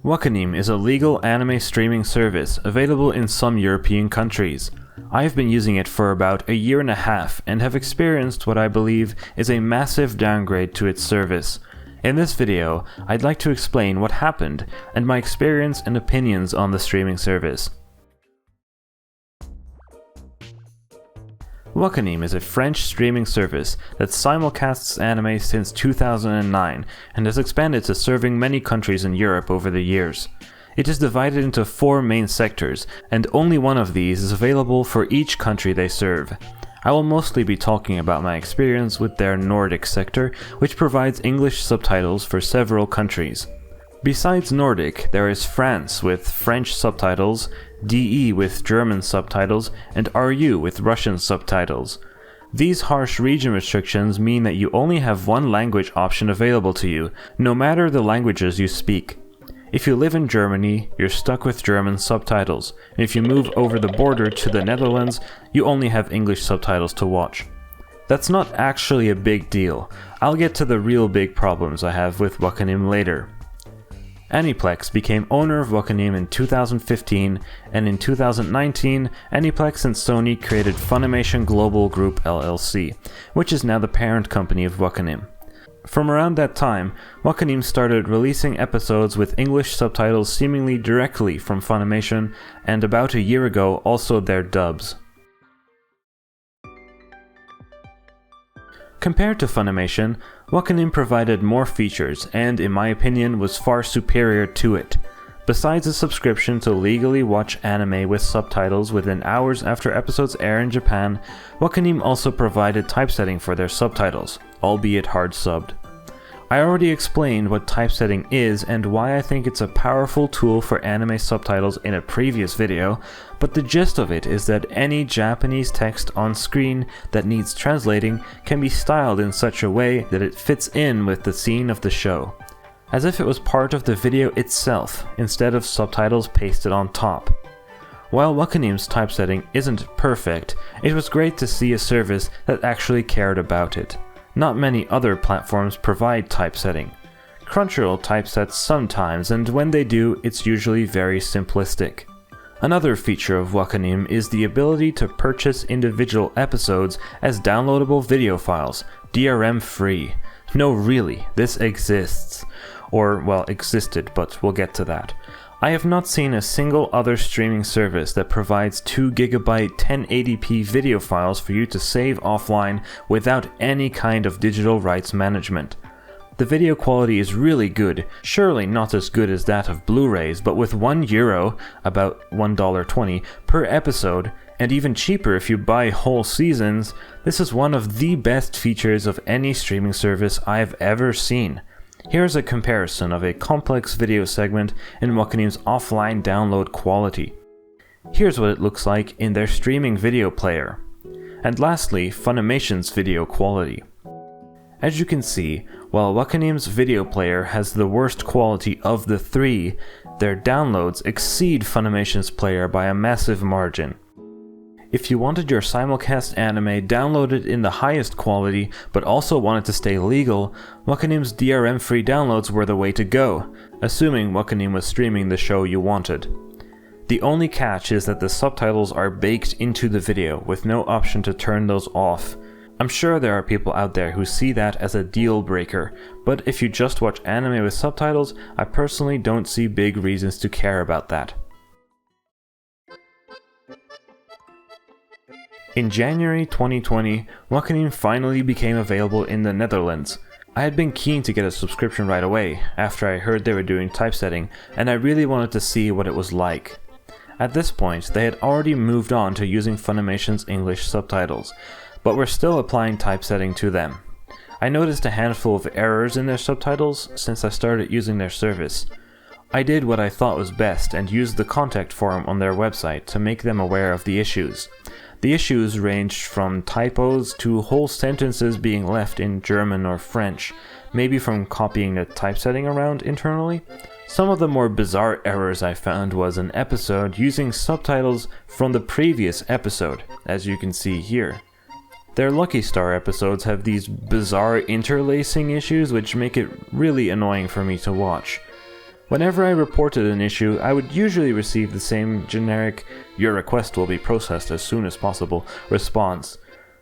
Wakanim is a legal anime streaming service available in some European countries. I have been using it for about a year and a half and have experienced what I believe is a massive downgrade to its service. In this video, I'd like to explain what happened and my experience and opinions on the streaming service. Wakanim is a French streaming service that simulcasts anime since 2009 and has expanded to serving many countries in Europe over the years. It is divided into 4 main sectors, and only one of these is available for each country they serve. I will mostly be talking about my experience with their Nordic sector, which provides English subtitles for several countries. Besides Nordic, there is France with French subtitles, DE with German subtitles, and RU with Russian subtitles. These harsh region restrictions mean that you only have one language option available to you, no matter the languages you speak. If you live in Germany, you're stuck with German subtitles, and if you move over the border to the Netherlands, you only have English subtitles to watch. That's not actually a big deal. I'll get to the real big problems I have with Wakanim later. Aniplex became owner of Wakanim in 2015, and in 2019, Aniplex and Sony created Funimation Global Group LLC, which is now the parent company of Wakanim. From around that time, Wakanim started releasing episodes with English subtitles seemingly directly from Funimation, and about a year ago also their dubs. Compared to Funimation, Wakanim provided more features and, in my opinion, was far superior to it. Besides a subscription to legally watch anime with subtitles within hours after episodes air in Japan, Wakanim also provided typesetting for their subtitles, albeit hard-subbed. I already explained what typesetting is and why I think it's a powerful tool for anime subtitles in a previous video, but the gist of it is that any Japanese text on screen that needs translating can be styled in such a way that it fits in with the scene of the show, as if it was part of the video itself instead of subtitles pasted on top. While Wakanim's typesetting isn't perfect, it was great to see a service that actually cared about it. Not many other platforms provide typesetting. Crunchyroll typesets sometimes, and when they do, it's usually very simplistic. Another feature of Wakanim is the ability to purchase individual episodes as downloadable video files, DRM-free. No, really, this exists. Or, well, existed, but we'll get to that. I have not seen a single other streaming service that provides 2GB 1080p video files for you to save offline without any kind of digital rights management. The video quality is really good, surely not as good as that of Blu-rays, but with €1, about $1.20 per episode, and even cheaper if you buy whole seasons, this is one of the best features of any streaming service I've ever seen. Here's a comparison of a complex video segment in Wakanim's offline download quality. Here's what it looks like in their streaming video player. And lastly, Funimation's video quality. As you can see, while Wakanim's video player has the worst quality of the 3, their downloads exceed Funimation's player by a massive margin. If you wanted your simulcast anime downloaded in the highest quality, but also wanted to stay legal, Wakanim's DRM-free downloads were the way to go, assuming Wakanim was streaming the show you wanted. The only catch is that the subtitles are baked into the video, with no option to turn those off. I'm sure there are people out there who see that as a deal breaker, but if you just watch anime with subtitles, I personally don't see big reasons to care about that. In January 2020, Wakanim finally became available in the Netherlands. I had been keen to get a subscription right away, after I heard they were doing typesetting, and I really wanted to see what it was like. At this point, they had already moved on to using Funimation's English subtitles, but were still applying typesetting to them. I noticed a handful of errors in their subtitles since I started using their service. I did what I thought was best and used the contact form on their website to make them aware of the issues. The issues ranged from typos to whole sentences being left in German or French, maybe from copying the typesetting around internally. Some of the more bizarre errors I found was an episode using subtitles from the previous episode, as you can see here. Their Lucky Star episodes have these bizarre interlacing issues which make it really annoying for me to watch. Whenever I reported an issue, I would usually receive the same generic "your request will be processed as soon as possible" response.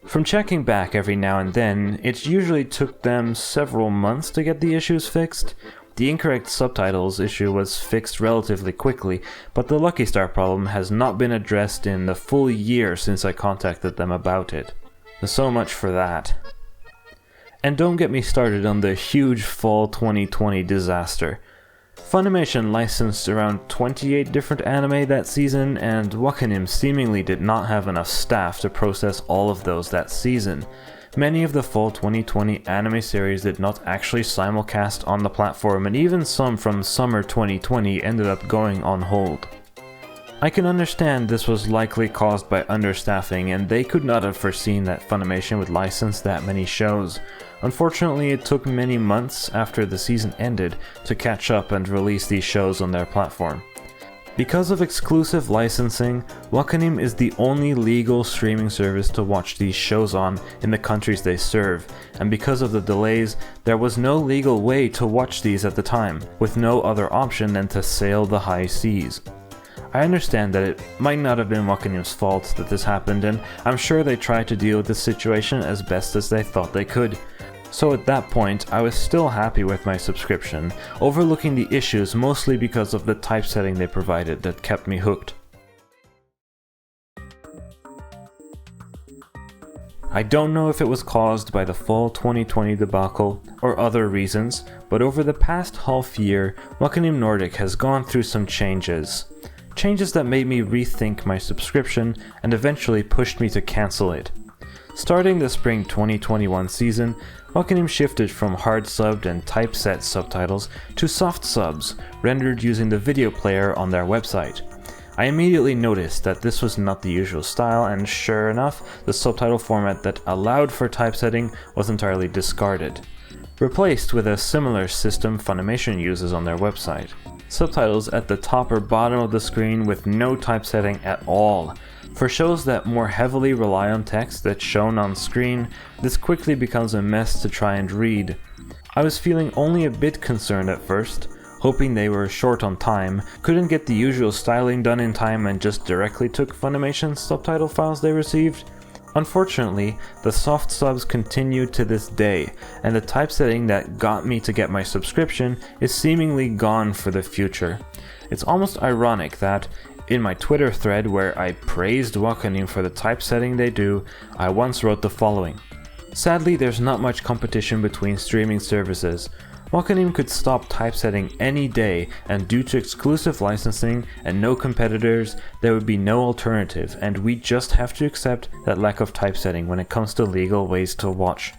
From checking back every now and then, it usually took them several months to get the issues fixed. The incorrect subtitles issue was fixed relatively quickly, but the Lucky Star problem has not been addressed in the full year since I contacted them about it. So much for that. And don't get me started on the huge fall 2020 disaster. Funimation licensed around 28 different anime that season, and Wakanim seemingly did not have enough staff to process all of those that season. Many of the fall 2020 anime series did not actually simulcast on the platform, and even some from summer 2020 ended up going on hold. I can understand this was likely caused by understaffing, and they could not have foreseen that Funimation would license that many shows. Unfortunately, it took many months after the season ended to catch up and release these shows on their platform. Because of exclusive licensing, Wakanim is the only legal streaming service to watch these shows on in the countries they serve, and because of the delays, there was no legal way to watch these at the time, with no other option than to sail the high seas. I understand that it might not have been Wakanim's fault that this happened, and I'm sure they tried to deal with the situation as best as they thought they could. So at that point, I was still happy with my subscription, overlooking the issues mostly because of the typesetting they provided that kept me hooked. I don't know if it was caused by the fall 2020 debacle or other reasons, but over the past half year, Wakanim Nordic has gone through some changes. Changes that made me rethink my subscription and eventually pushed me to cancel it. Starting the spring 2021 season, Wakanim shifted from hard-subbed and typeset subtitles to soft subs, rendered using the video player on their website. I immediately noticed that this was not the usual style, and sure enough, the subtitle format that allowed for typesetting was entirely discarded, replaced with a similar system Funimation uses on their website. Subtitles at the top or bottom of the screen with no typesetting at all. For shows that more heavily rely on text that's shown on screen, this quickly becomes a mess to try and read. I was feeling only a bit concerned at first, hoping they were short on time, couldn't get the usual styling done in time, and just directly took Funimation's subtitle files they received. Unfortunately, the soft subs continue to this day, and the typesetting that got me to get my subscription is seemingly gone for the future. It's almost ironic that, in my Twitter thread where I praised Wakanim for the typesetting they do, I once wrote the following: "Sadly, there's not much competition between streaming services. Wakanim could stop typesetting any day, and due to exclusive licensing and no competitors, there would be no alternative, and we just have to accept that lack of typesetting when it comes to legal ways to watch."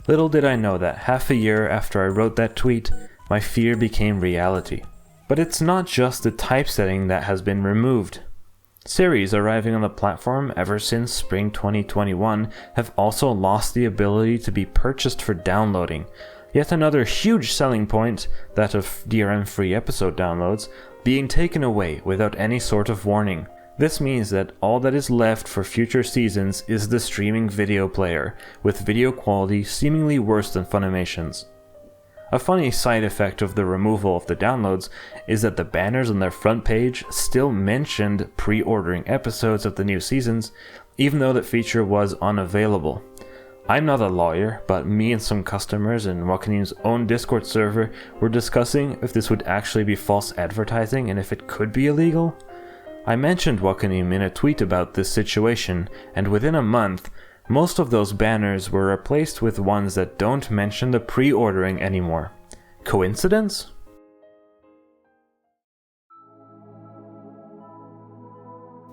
Little did I know that half a year after I wrote that tweet, my fear became reality. But it's not just the typesetting that has been removed. Series arriving on the platform ever since spring 2021 have also lost the ability to be purchased for downloading. Yet another huge selling point, that of DRM-free episode downloads, being taken away without any sort of warning. This means that all that is left for future seasons is the streaming video player, with video quality seemingly worse than Funimation's. A funny side effect of the removal of the downloads is that the banners on their front page still mentioned pre-ordering episodes of the new seasons, even though that feature was unavailable. I'm not a lawyer, but me and some customers in Wakanim's own Discord server were discussing if this would actually be false advertising and if it could be illegal. I mentioned Wakanim in a tweet about this situation, and within a month, most of those banners were replaced with ones that don't mention the pre-ordering anymore. Coincidence?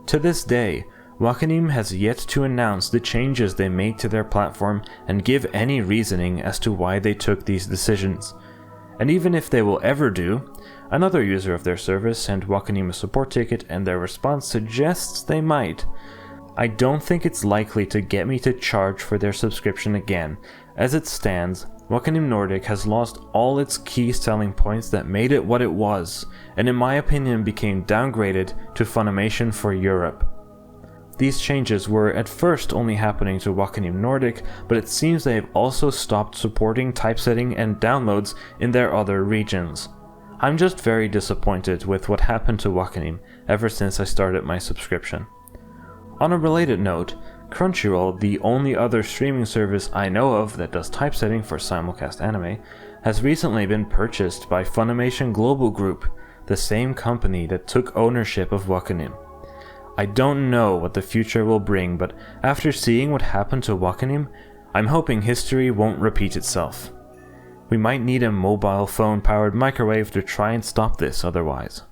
To this day, Wakanim has yet to announce the changes they made to their platform and give any reasoning as to why they took these decisions. And even if they will ever do, another user of their service sent Wakanim a support ticket, and their response suggests they might. I don't think it's likely to get me to charge for their subscription again. As it stands, Wakanim Nordic has lost all its key selling points that made it what it was, and in my opinion became downgraded to Funimation for Europe. These changes were at first only happening to Wakanim Nordic, but it seems they have also stopped supporting typesetting and downloads in their other regions. I'm just very disappointed with what happened to Wakanim ever since I started my subscription. On a related note, Crunchyroll, the only other streaming service I know of that does typesetting for simulcast anime, has recently been purchased by Funimation Global Group, the same company that took ownership of Wakanim. I don't know what the future will bring, but after seeing what happened to Wakanim, I'm hoping history won't repeat itself. We might need a mobile phone-powered microwave to try and stop this otherwise.